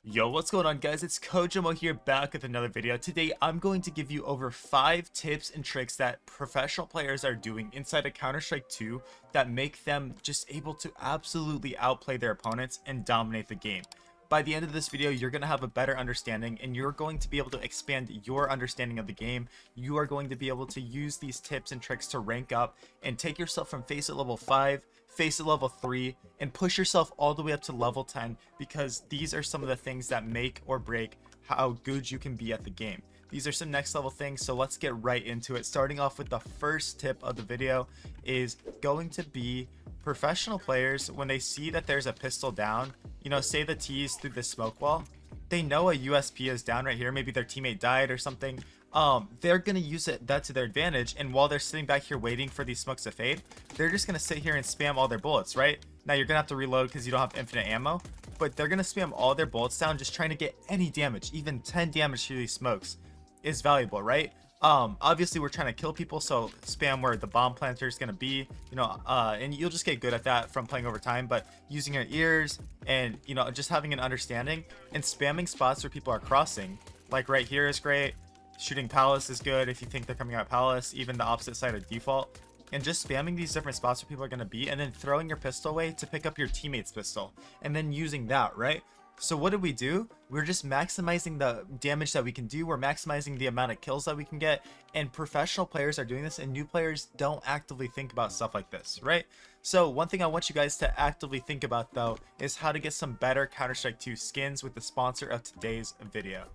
Yo, what's going on, guys? It's CoJoMo here, back with another video. Today I'm going to give you over 5 tips and tricks that professional players are doing inside of Counter-Strike 2 that make them just able to absolutely outplay their opponents and dominate the game. By the end of this video, you're going to have a better understanding and you're going to be able to expand your understanding of the game. You are going to be able to use these tips and tricks to rank up and take yourself from faceit level 5, faceit level 3, and push yourself all the way up to level 10, because these are some of the things that make or break how good you can be at the game. These are some next level things, so let's get right into it. Starting off with the first tip of the video is going to be professional players, when they see that there's a pistol down, say the T's through the smoke wall, they know a USP is down right here, maybe their teammate died or something. They're gonna use that to their advantage, and while they're sitting back here waiting for these smokes to fade, they're just gonna sit here and spam all their bullets, right? Now you're gonna have to reload because you don't have infinite ammo, but they're gonna spam all their bullets down, just trying to get any damage. Even 10 damage through these smokes is valuable, right? Obviously we're trying to kill people, so spam where the bomb planter is going to be, and you'll just get good at that from playing over time. But using your ears and just having an understanding and spamming spots where people are crossing, like right here, is great. Shooting palace is good if you think they're coming out palace, even the opposite side of default, and just spamming these different spots where people are going to be, and then throwing your pistol away to pick up your teammate's pistol, and then using that, right? So what did we do? We're just maximizing the damage that we can do. We're maximizing the amount of kills that we can get. And professional players are doing this, and new players don't actively think about stuff like this, right? So one thing I want you guys to actively think about, though, is how to get some better Counter-Strike 2 skins with the sponsor of today's video.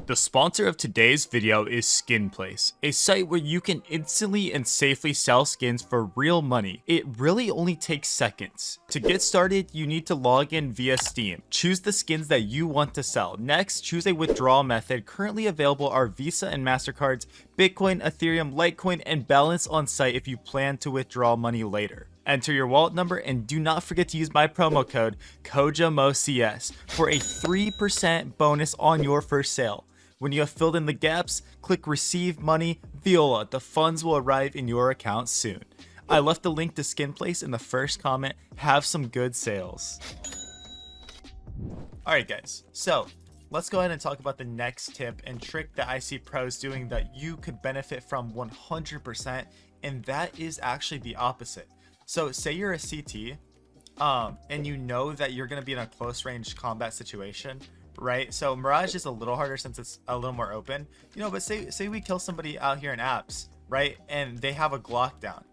The sponsor of today's video is SkinPlace, a site where you can instantly and safely sell skins for real money. It really only takes seconds. To get started, you need to log in via Steam. Choose the skins that you want to sell. Next, choose a withdrawal method. Currently available are Visa and MasterCards, Bitcoin, Ethereum, Litecoin, and balance on site if you plan to withdraw money later. Enter your wallet number and do not forget to use my promo code CoJoMoCS for a 3% bonus on your first sale. When you have filled in the gaps, click Receive Money Viola. The funds will arrive in your account soon. I left the link to SkinPlace in the first comment. Have some good sales. Alright guys, so let's go ahead and talk about the next tip and trick that I see pros doing that you could benefit from 100%, and that is actually the opposite. So say you're a CT, and you know that you're going to be in a close range combat situation, right? So Mirage is a little harder since it's a little more open, but say we kill somebody out here in apps, right? And they have a Glock down.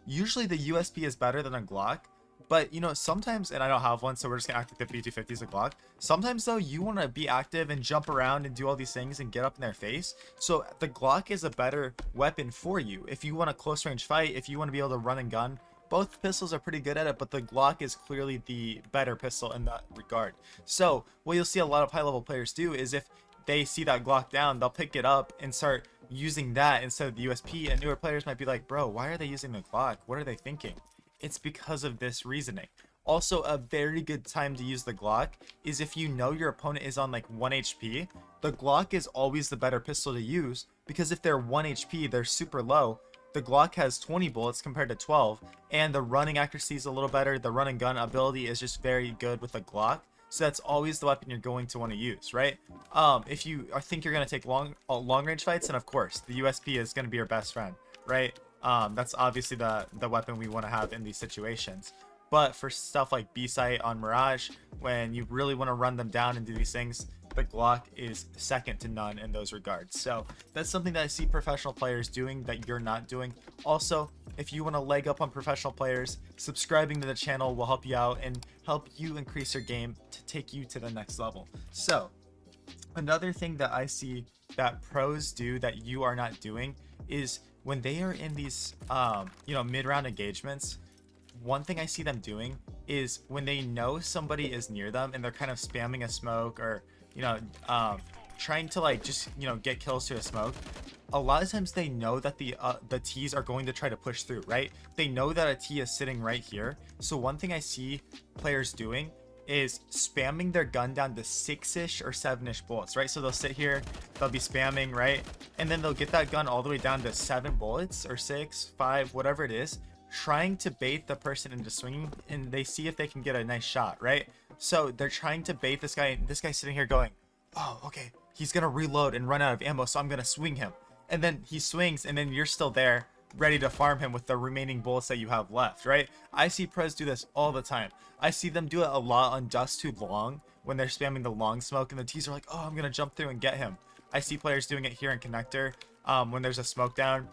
Usually the USP is better than a Glock, but sometimes, and I don't have one, so we're just gonna act like the P250 is a Glock. Sometimes though, you want to be active and jump around and do all these things and get up in their face. So the Glock is a better weapon for you if you want a close range fight, if you want to be able to run and gun. Both pistols are pretty good at it, but the Glock is clearly the better pistol in that regard. So what you'll see a lot of high level players do is, if they see that Glock down, they'll pick it up and start using that instead of the USP. And newer players might be like, bro, why are they using the Glock? What are they thinking? It's because of this reasoning. Also, a very good time to use the Glock is if you know your opponent is on like 1 HP. The Glock is always the better pistol to use, because if they're 1 HP, they're super low. The Glock has 20 bullets compared to 12, and the running accuracy is a little better. The run and gun ability is just very good with the Glock. So that's always the weapon you're going to want to use, right? If you think you're going to take long range fights, then of course the USP is going to be your best friend, right? That's obviously the weapon we want to have in these situations. But for stuff like B-Site on Mirage, when you really want to run them down and do these things, the Glock is second to none in those regards. So that's something that I see professional players doing that you're not doing. Also, if you want to leg up on professional players, subscribing to the channel will help you out and help you increase your game to take you to the next level. So another thing that I see that pros do that you are not doing is when they are in these mid-round engagements, one thing I see them doing is when they know somebody is near them and they're kind of spamming a smoke, or trying to like just get kills to a smoke. A lot of times they know that the T's are going to try to push through, right? They know that a T is sitting right here. So one thing I see players doing is spamming their gun down to 6-ish or 7-ish bullets, right? So they'll sit here, they'll be spamming, right? And then they'll get that gun all the way down to 7 bullets or 6, 5, whatever it is, trying to bait the person into swinging, and they see if they can get a nice shot, right? So they're trying to bait this guy, and this guy's sitting here going, oh, okay, he's gonna reload and run out of ammo, so I'm gonna swing him. And then he swings, and then you're still there ready to farm him with the remaining bullets that you have left, right? I see pros do this all the time. I see them do it a lot on Dust Too Long when they're spamming the long smoke, and the T's are like, oh, I'm gonna jump through and get him. I see players doing it here in Connector when there's a smoke down.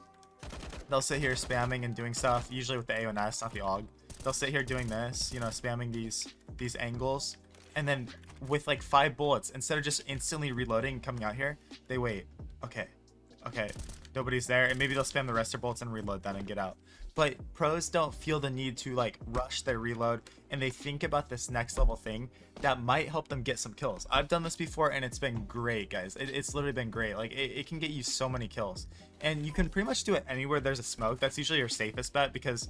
They'll sit here spamming and doing stuff, usually with the A and S, not the AUG. They'll sit here doing this, you know, spamming these angles, and then with like 5 bullets, instead of just instantly reloading and coming out here, they wait. Okay, nobody's there, and maybe they'll spam the rest of their bullets and reload that and get out. But pros don't feel the need to like rush their reload, and they think about this next level thing that might help them get some kills. I've done this before, and it's been great, guys. It's literally been great. Like it can get you so many kills, and you can pretty much do it anywhere there's a smoke. That's usually your safest bet because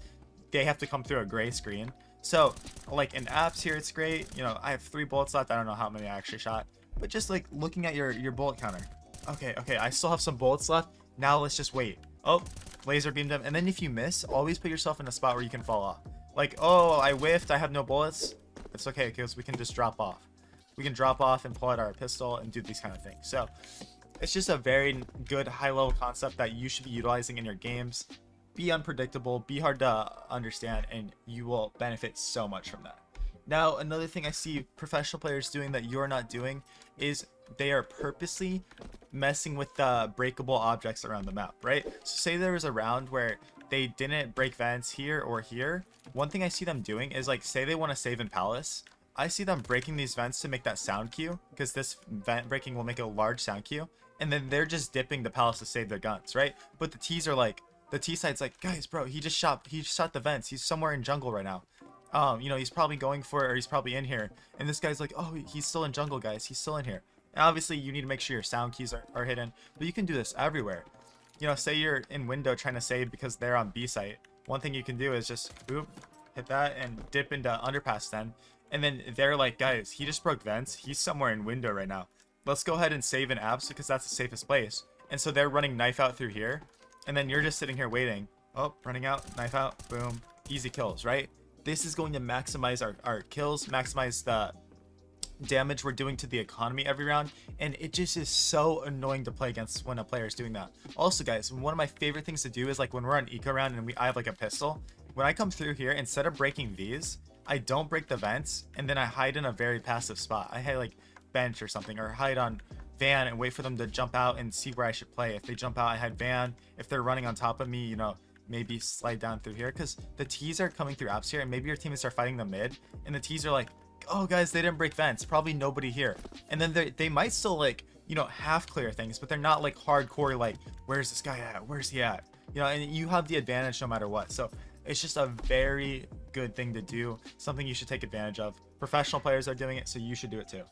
they have to come through a gray screen. So like in apps here, it's great. You know, I have 3 bullets left. I don't know how many I actually shot, but just like looking at your bullet counter. Okay, I still have some bullets left. Now let's just wait. Oh, laser beamed him. And then if you miss, always put yourself in a spot where you can fall off. Like, oh, I whiffed, I have no bullets. It's okay, because we can just drop off. We can drop off and pull out our pistol and do these kind of things. So it's just a very good high level concept that you should be utilizing in your games. Be unpredictable, be hard to understand, and you will benefit so much from that. Now, another thing I see professional players doing that you're not doing is they are purposely messing with the breakable objects around the map, right? So say there was a round where they didn't break vents here or here. One thing I see them doing is like, say they want to save in Palace. I see them breaking these vents to make that sound cue, because this vent breaking will make a large sound cue. And then they're just dipping the Palace to save their guns, right? But the T's are like, the T side's like, guys, bro, he just shot the vents. He's somewhere in jungle right now. You know, he's probably going for it, or he's probably in here. And this guy's like, oh, he's still in jungle, guys. He's still in here. And obviously, you need to make sure your sound keys are hidden. But you can do this everywhere. You know, say you're in window trying to save because they're on B site. One thing you can do is just, boop, hit that and dip into underpass then. And then they're like, guys, he just broke vents. He's somewhere in window right now. Let's go ahead and save in apps because that's the safest place. And so they're running knife out through here. And then you're just sitting here waiting. Oh, running out, knife out, boom. Easy kills, right? This is going to maximize our kills, maximize the damage we're doing to the economy every round, and it just is so annoying to play against when a player is doing that. Also, guys, one of my favorite things to do is like when we're on eco round and I have like a pistol. When I come through here, instead of breaking these, I don't break the vents, and then I hide in a very passive spot. I hide like bench or something, or hide on van and wait for them to jump out and see where I should play. If they jump out, I hide van. If they're running on top of me, you know, maybe slide down through here, because the T's are coming through apps here, and maybe your teammates are fighting the mid, and the T's are like, oh guys, they didn't break vents, probably nobody here. And then they might still like, you know, half clear things, but they're not like hardcore like, where's this guy at, where's he at, you know, and you have the advantage no matter what. So it's just a very good thing to do, something you should take advantage of. Professional players are doing it, so you should do it too.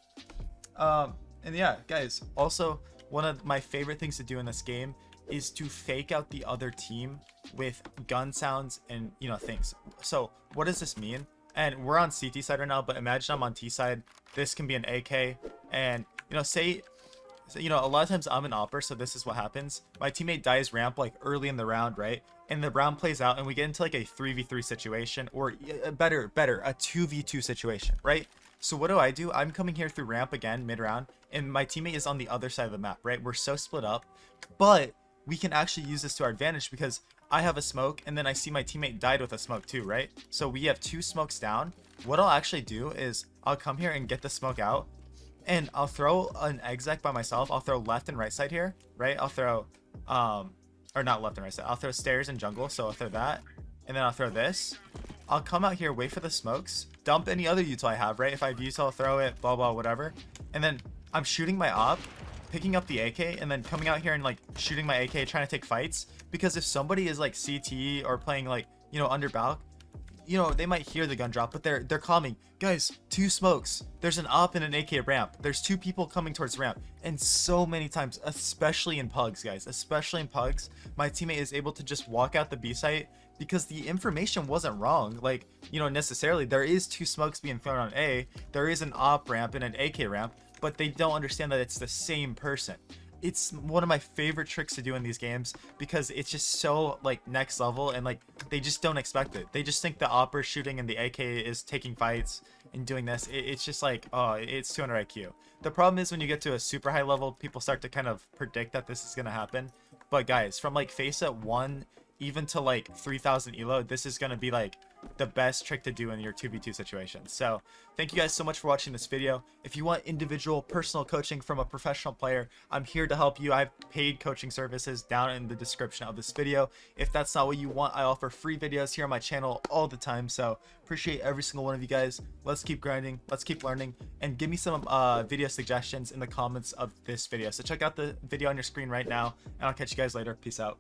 And yeah, guys, also one of my favorite things to do in this game is to fake out the other team with gun sounds and, you know, things. So what does this mean? And we're on CT side right now, but imagine I'm on T side. This can be an AK, and you know, say you know, a lot of times I'm an opper, so this is what happens. My teammate dies ramp like early in the round, right? And the round plays out, and we get into like a 3v3 situation, or better, a 2v2 situation, right? So what do? I'm coming here through ramp again mid-round, and my teammate is on the other side of the map, right? We're so split up, but we can actually use this to our advantage because I have a smoke, and then I see my teammate died with a smoke too, right? So we have 2 smokes down. What I'll actually do is I'll come here and get the smoke out, and I'll throw an exec by myself. I'll throw left and right side here, right? I'll throw, or not left and right side. I'll throw stairs and jungle, so I'll throw that, and then I'll throw this. I'll come out here, wait for the smokes, dump any other util I have, right? If I have util, I'll throw it, blah, blah, whatever. And then I'm shooting my op, picking up the AK, and then coming out here and like shooting my AK, trying to take fights. Because if somebody is like CT or playing like, you know, under balk, you know, they might hear the gun drop, but they're calming. Guys, 2 smokes. There's an op and an AK ramp. There's 2 people coming towards ramp. And so many times, especially in pugs, guys, especially in pugs, my teammate is able to just walk out the B site because the information wasn't wrong. Like, you know, necessarily there is 2 smokes being thrown on A. There is an op ramp and an AK ramp, but they don't understand that it's the same person. it's one of my favorite tricks to do in these games because it's just so like next level, and like they just don't expect it. They just think the opera shooting and the AK is taking fights and doing this. It's just like, oh, it's 200 IQ. The problem is when you get to a super high level, people start to kind of predict that this is gonna happen. But guys, from like faceit 1 even to like 3000 elo, this is gonna be like the best trick to do in your 2v2 situation. So thank you guys so much for watching this video. If you want individual personal coaching from a professional player, I'm here to help you. I have paid coaching services down in the description of this video. If that's not what you want, I offer free videos here on my channel all the time. So appreciate every single one of you guys. Let's keep grinding, let's keep learning, and give me some video suggestions in the comments of this video. So check out the video on your screen right now, and I'll catch you guys later. Peace out.